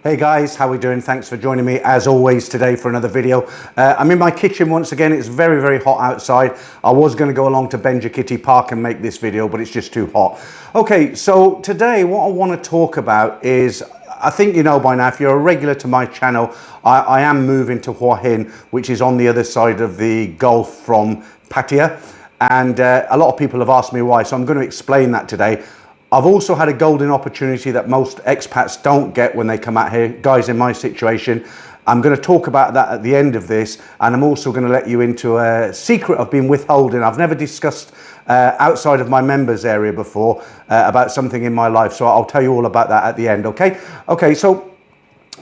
Hey guys, how are we doing? Thanks for joining me as always today for another video. I'm in my kitchen once again. It's very, very hot outside. I was going to go along to Benjakitty Park and make this video, but it's just too hot. Okay, so today what I want to talk about is, I think you know by now, if you're a regular to my channel, I am moving to Hua Hin, which is on the other side of the Gulf from Pattaya. And a lot of people have asked me why, so I'm going to explain that today. I've also had a golden opportunity that most expats don't get when they come out here, guys in my situation. I'm going to talk about that at the end of this, and I'm also going to let you into a secret I've been withholding. I've never discussed outside of my members area before about something in my life, so I'll tell you all about that at the end, okay? Okay, so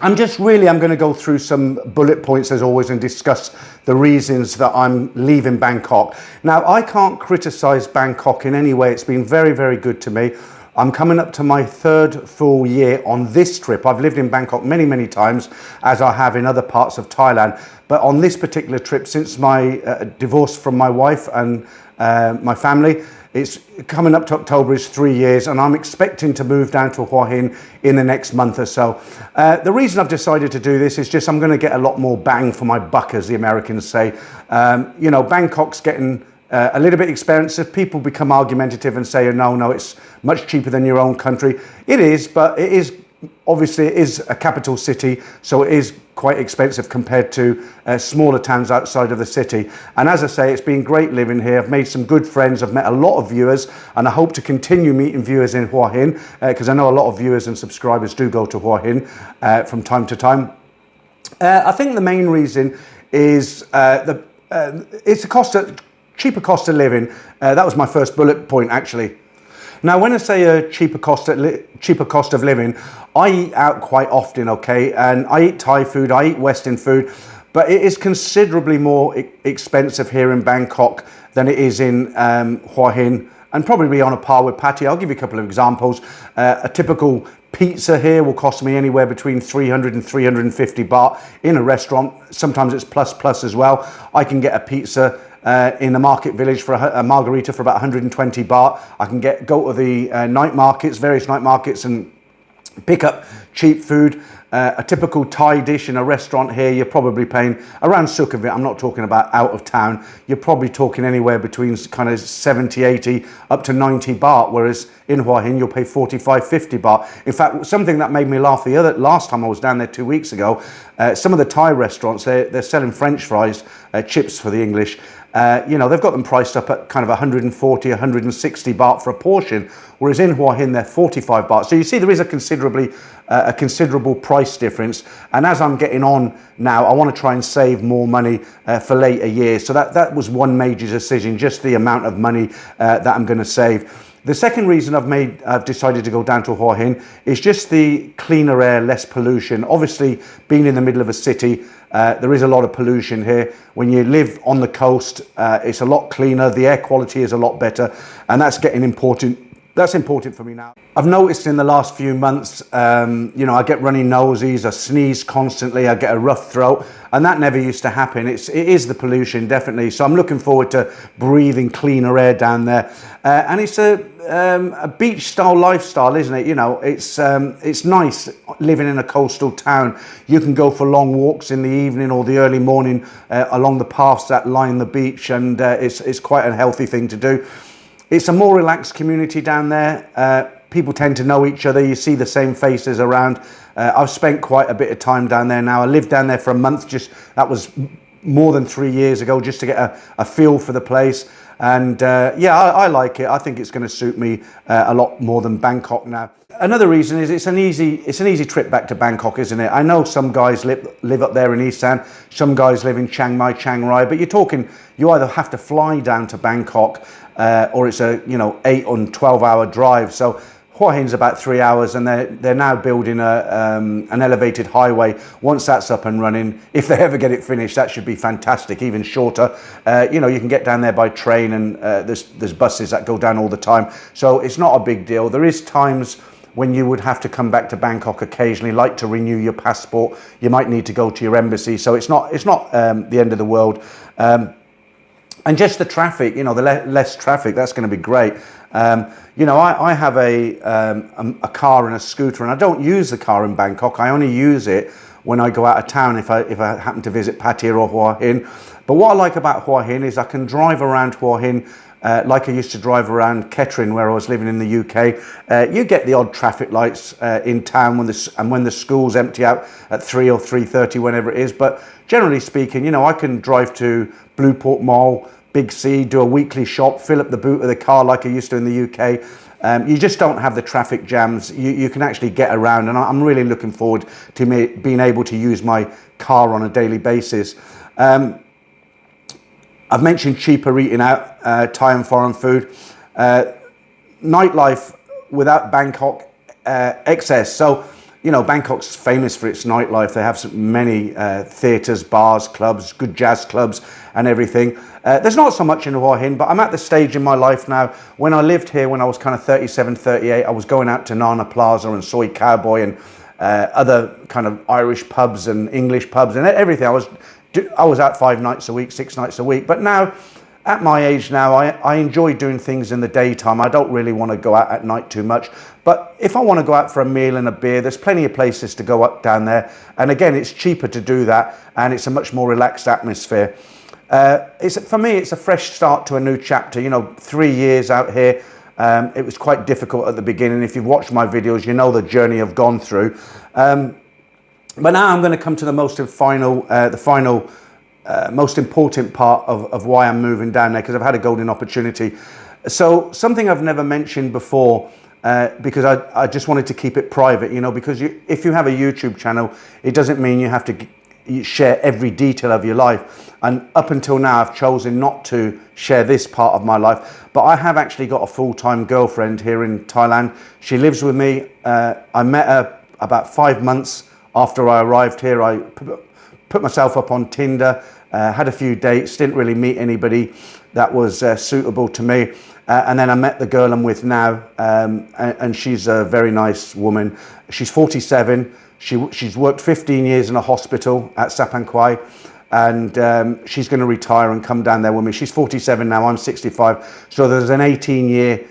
I'm going to go through some bullet points as always and discuss the reasons that I'm leaving Bangkok. Now, I can't criticize Bangkok in any way. It's been very, very good to me. I'm coming up to my third full year on this trip. I've lived in Bangkok many, many times, as I have in other parts of Thailand. But on this particular trip, since my divorce from my wife and my family, it's coming up to October is 3 years, and I'm expecting to move down to Hua Hin in the next month or so. The reason I've decided to do this is just I'm going to get a lot more bang for my buck, as the Americans say. You know, Bangkok's getting a little bit expensive. People become argumentative and say, no, it's much cheaper than your own country. It is, but it is, obviously it is a capital city, so it is quite expensive compared to smaller towns outside of the city. And as I say, it's been great living here. I've made some good friends. I've met a lot of viewers, and I hope to continue meeting viewers in Hua Hin, because I know a lot of viewers and subscribers do go to Hua Hin from time to time. I think the main reason is it's a cheaper cost of living. That was my first bullet point, actually. Now, when I say a cheaper cost of living, I eat out quite often, okay? And I eat Thai food, I eat Western food, but it is considerably more expensive here in Bangkok than it is in Hua Hin, and probably on a par with Pattaya. I'll give you a couple of examples. A typical pizza here will cost me anywhere between 300 and 350 baht in a restaurant. Sometimes it's plus as well. I can get a pizza in the market village for a margarita for about 120 baht. I can go to the night markets, various night markets, and pick up cheap food. A typical Thai dish in a restaurant here, you're probably paying around Sukhumvit. I'm not talking about out of town. You're probably talking anywhere between kind of 70, 80 up to 90 baht, whereas in Hua Hin you'll pay 45, 50 baht. In fact, something that made me laugh last time I was down there 2 weeks ago, some of the Thai restaurants, they're selling French fries, chips for the English. You know, they've got them priced up at kind of 140, 160 baht for a portion, whereas in Hua Hin they're 45 baht. So you see there is a considerable price difference. And as I'm getting on now, I want to try and save more money for later years. So that was one major decision, just the amount of money that I'm going to save. The second reason I've decided to go down to Hua Hin is just the cleaner air, less pollution. Obviously, being in the middle of a city, there is a lot of pollution here. When you live on the coast, it's a lot cleaner. The air quality is a lot better, and that's getting important. That's important for me now. I've noticed in the last few months, you know, I get runny noses, I sneeze constantly, I get a rough throat, and that never used to happen. It is the pollution, definitely. So I'm looking forward to breathing cleaner air down there. And it's a beach-style lifestyle, isn't it? You know, it's nice living in a coastal town. You can go for long walks in the evening or the early morning along the paths that line the beach, and it's quite a healthy thing to do. It's a more relaxed community down there. People tend to know each other. You see the same faces around. I've spent quite a bit of time down there now. I lived down there for a month. That was more than 3 years ago, just to get a feel for the place. And yeah, I like it. I think it's going to suit me a lot more than Bangkok now. Another reason is it's an easy trip back to Bangkok, isn't it? I know some guys live up there in Isan, some guys live in Chiang Mai, Chiang Rai, but you either have to fly down to Bangkok or it's a 8 or 12-hour drive. So Hua Hin's about 3 hours, and they're now building an elevated highway. Once that's up and running, if they ever get it finished, that should be fantastic, even shorter. You know, you can get down there by train, and there's buses that go down all the time. So it's not a big deal. There is times when you would have to come back to Bangkok occasionally, like to renew your passport. You might need to go to your embassy. So it's not the end of the world. And just the traffic, you know, the less traffic, that's going to be great. You know, I have a car and a scooter, and I don't use the car in Bangkok. I only use it when I go out of town, if I happen to visit Pattaya or Hua Hin. But what I like about Hua Hin is I can drive around Hua Hin like I used to drive around Kettering, where I was living in the UK. You get the odd traffic lights in town when the schools empty out at 3 or 3:30, whenever it is. But generally speaking, you know, I can drive to Blueport Mall, Big C, do a weekly shop, fill up the boot of the car like I used to in the UK. You just don't have the traffic jams. You can actually get around, and I'm really looking forward to being able to use my car on a daily basis. I've mentioned cheaper eating out, Thai and foreign food. Nightlife without Bangkok excess. So, you know, Bangkok's famous for its nightlife. They have many theatres, bars, clubs, good jazz clubs and everything. There's not so much in Hua Hin, but I'm at the stage in my life now. When I lived here, when I was kind of 37, 38, I was going out to Nana Plaza and Soy Cowboy and other kind of Irish pubs and English pubs and everything. I was out 5 nights a week, 6 nights a week. But now, at my age now, I enjoy doing things in the daytime. I don't really want to go out at night too much. But if I want to go out for a meal and a beer, there's plenty of places to go up down there. And again, it's cheaper to do that, and it's a much more relaxed atmosphere. For me, it's a fresh start to a new chapter. You know, 3 years out here. It was quite difficult at the beginning. If you've watched my videos, you know the journey I've gone through. But now I'm going to come to the most important part of why I'm moving down there, because I've had a golden opportunity. So something I've never mentioned before, because I just wanted to keep it private, you know, because if you have a YouTube channel, it doesn't mean you have to share every detail of your life. And up until now, I've chosen not to share this part of my life. But I have actually got a full-time girlfriend here in Thailand. She lives with me. I met her about 5 months after I arrived here. I put myself up on Tinder, had a few dates, didn't really meet anybody that was suitable to me. And then I met the girl I'm with now, and she's a very nice woman. She's 47. She's worked 15 years in a hospital at Sapankwai, and she's going to retire and come down there with me. She's 47 now, I'm 65. So there's an 18-year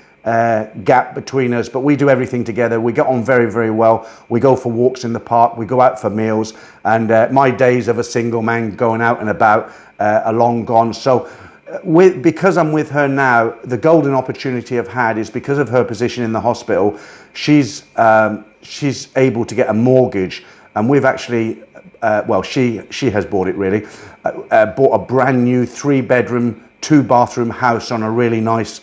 gap between us, but we do everything together. We get on very, very well. We go for walks in the park, we go out for meals, and my days of a single man going out and about are long gone. So because I'm with her now, the golden opportunity I've had is because of her position in the hospital. She's able to get a mortgage, and we've actually she has bought it really, bought a brand new 3-bedroom 2-bathroom house on a really nice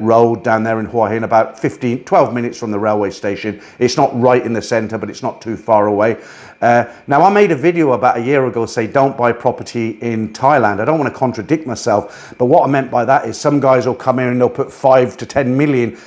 road down there in Hua Hin, about 12 minutes from the railway station. It's not right in the centre, but it's not too far away. Now, I made a video about a year ago say don't buy property in Thailand. I don't want to contradict myself, but what I meant by that is some guys will come in and they'll put 5 to 10 million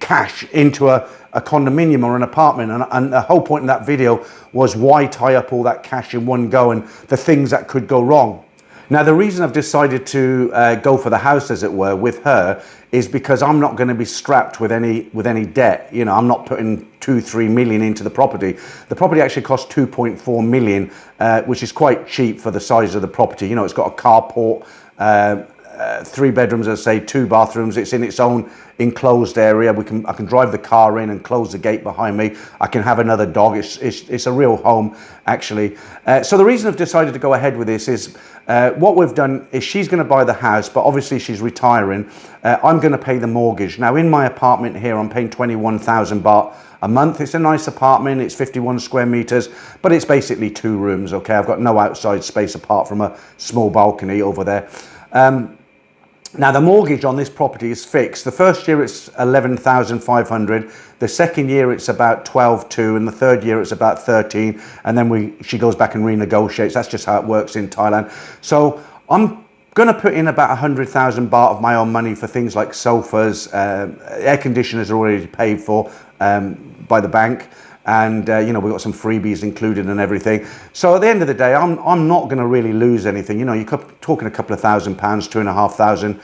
cash into a condominium or an apartment, and the whole point in that video was why tie up all that cash in one go and the things that could go wrong. Now, the reason I've decided to go for the house, as it were, with her is because I'm not going to be strapped with any debt. You know, I'm not putting 2-3 million into the property. The property actually costs 2.4 million, which is quite cheap for the size of the property. You know, it's got a carport, 3 bedrooms, as I say, 2 bathrooms. It's in its own enclosed area. I can drive the car in and close the gate behind me. I can have another dog. It's a real home, actually. So the reason I've decided to go ahead with this is what we've done is she's going to buy the house, but obviously she's retiring. I'm going to pay the mortgage. Now, in my apartment here, I'm paying 21,000 baht a month. It's a nice apartment. It's 51 square meters, but it's basically 2 rooms. Okay, I've got no outside space apart from a small balcony over there. Now, the mortgage on this property is fixed. The first year it's 11,500. The second year it's about 12,200, and the third year it's about 13. And then she goes back and renegotiates. That's just how it works in Thailand. So I'm going to put in about 100,000 baht of my own money for things like sofas. Air conditioners are already paid for by the bank. And, you know, we've got some freebies included and everything. So at the end of the day, I'm not going to really lose anything. You know, you're talking a couple of £1,000, 2,500.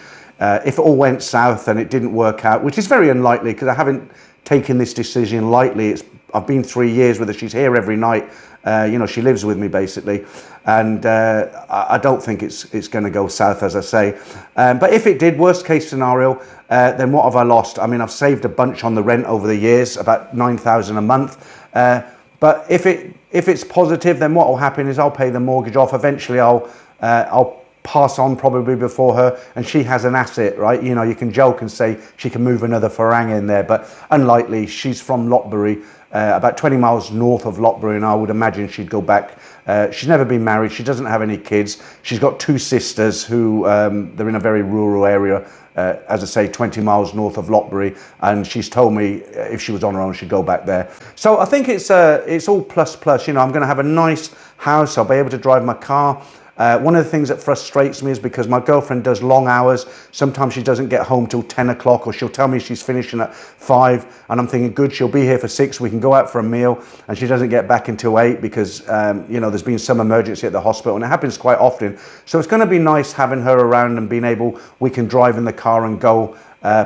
If it all went south and it didn't work out, which is very unlikely because I haven't taken this decision lightly. It's I've been 3 years with her. She's here every night. You know, she lives with me basically, and I don't think it's going to go south, as I say. But if it did, worst case scenario, then what have I lost? I mean, I've saved a bunch on the rent over the years, about 9,000 a month. But if it's positive, then what will happen is I'll pay the mortgage off. Eventually, I'll pass on probably before her, and she has an asset, right? You know, you can joke and say she can move another farang in there, but unlikely. She's from Lockbury, about 20 miles north of Lockbury, and I would imagine she'd go back. She's never been married. She doesn't have any kids. She's got 2 sisters who, they're in a very rural area, as I say, 20 miles north of Lockbury, and she's told me if she was on her own, she'd go back there. So I think it's all plus plus. You know, I'm going to have a nice house. I'll be able to drive my car. One of the things that frustrates me is because my girlfriend does long hours. Sometimes she doesn't get home till 10 o'clock, or she'll tell me she's finishing at 5, and I'm thinking, good, she'll be here for 6. We can go out for a meal, and she doesn't get back until 8 because, you know, there's been some emergency at the hospital, and it happens quite often. So it's going to be nice having her around and being able, we can drive in the car and go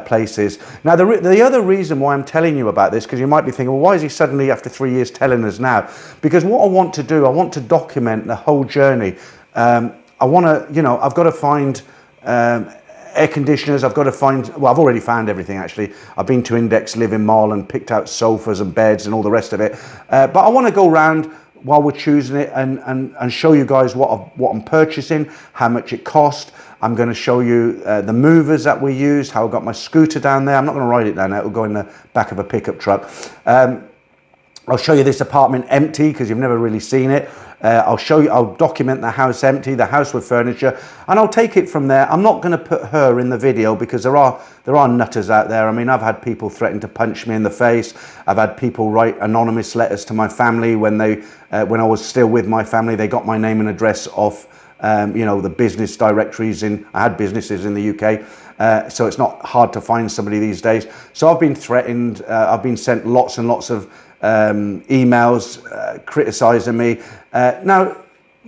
places. Now, the other reason why I'm telling you about this, because you might be thinking, well, why is he suddenly after 3 years telling us now? Because what I want to do, I want to document the whole journey. I want to, you know, I've got to find air conditioners. I've got to find, well, I've already found everything actually. I've been to Index Living Mall and picked out sofas and beds and all the rest of it. But I want to go around while we're choosing it and show you guys what I'm purchasing, how much it cost. I'm going to show you the movers that we used, how I got my scooter down there. I'm not going to ride it down there. It'll go in the back of a pickup truck. I'll show you this apartment empty because you've never really seen it. I'll document the house empty, the house with furniture, and I'll take it from there. I'm not going to put her in the video because there are nutters out there. I mean, I've had people threaten to punch me in the face. I've had people write anonymous letters to my family when I was still with my family. They got my name and address off, you know, the business directories I had businesses in the UK. So it's not hard to find somebody these days. So I've been threatened. I've been sent lots and lots of emails criticizing me. Now,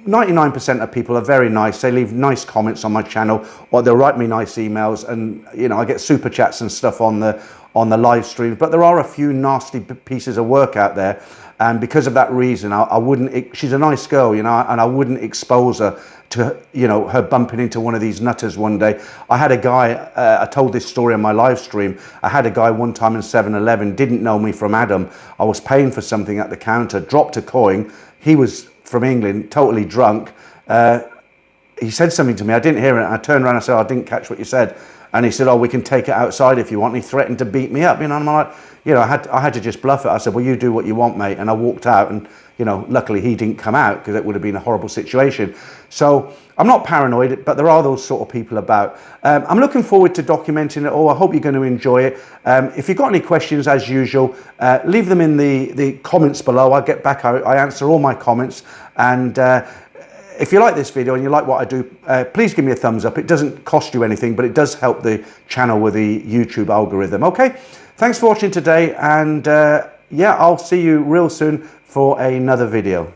99% of people are very nice. They leave nice comments on my channel, or they'll write me nice emails, and you know, I get super chats and stuff on the live streams. But there are a few nasty pieces of work out there, and because of that reason, I wouldn't. She's a nice girl, you know, and I wouldn't expose her to, you know, her bumping into one of these nutters one day. I had a guy, I told this story on my live stream. I had a guy one time in 7-Eleven, didn't know me from Adam. I was paying for something at the counter, dropped a coin. He was from England, totally drunk. He said something to me, I didn't hear it. I turned around and said, I didn't catch what you said. And he said, oh, we can take it outside if you want. And he threatened to beat me up, you know, and I'm like, you know, I had to just bluff it. I said, well, you do what you want, mate. And I walked out, and, you know, luckily he didn't come out because it would have been a horrible situation. So I'm not paranoid, but there are those sort of people about. I'm looking forward to documenting it all. I hope you're going to enjoy it. If you've got any questions, as usual, leave them in the comments below. I get back, I answer all my comments. And if you like this video and you like what I do, please give me a thumbs up. It doesn't cost you anything, but it does help the channel with the YouTube algorithm. Okay, thanks for watching today, and yeah, I'll see you real soon for another video.